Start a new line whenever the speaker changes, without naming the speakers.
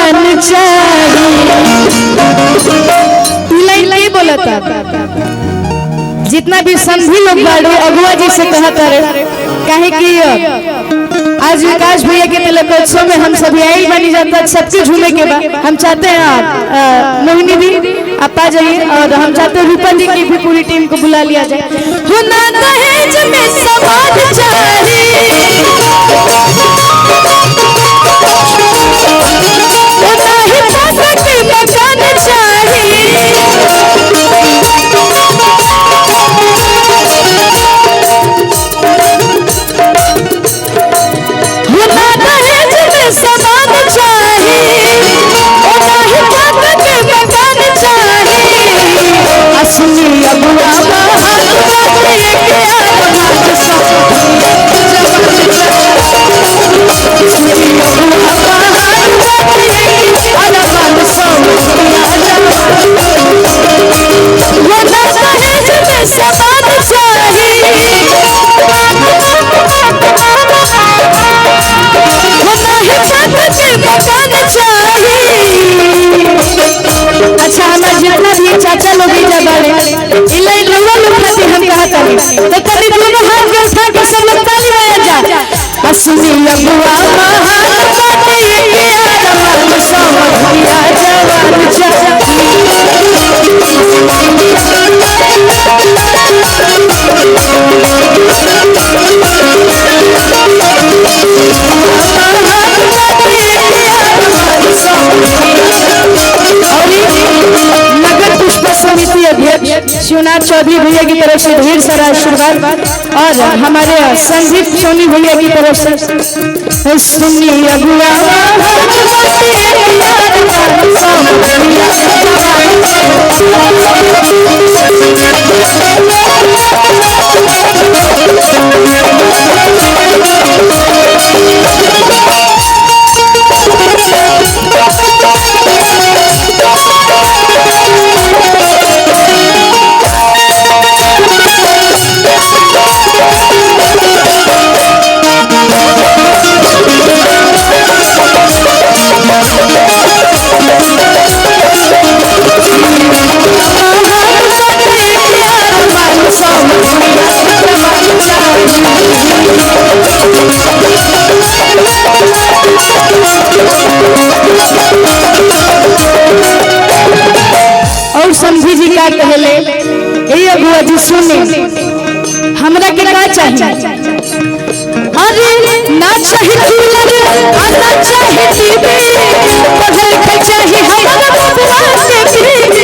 जवान चाहिए। बोला था जितना भी संधी लोग बाड़े अगुआ जी से कहता रहे काहे कि आज विकास भैया के तिलकोत्सव में हम सभी आए बनी जाता सबके झूमे के बाद हम चाहते हैं मोहिनी भी आप आ जाइए और हम चाहते हैं रूपा जी की भी पूरी टीम को बुला लिया जाए। होना दहेज में समाज चाहिए, होना ही पैसा की मकान चाहिए, होना दहेज में समाज चाहिए, होना ही पैसा की मकान चाहिए। असली अगुआ अच्छा हमारे जितना भी चाचा लोग हम कहता है तो कभी दोनों हाथ में उठा के सब लोग ताली बजा जा। असली अगुआ महान बाटे ये जवान समझिया जवान शिवनाथ चौधरी भैया की तरफ से ढेर सारा आशीर्वाद और हमारे संगीत सोनी भैया की तरफ से सुनी अगुआ और समझी जी क्या कहले ए अगुआ जी सुने हमरा के का चाहिए। अरे ना चाहिए कूलर ना चाहिए टीवी पढ़े लिखे चाहिए हमारा बबुआ के बीवी।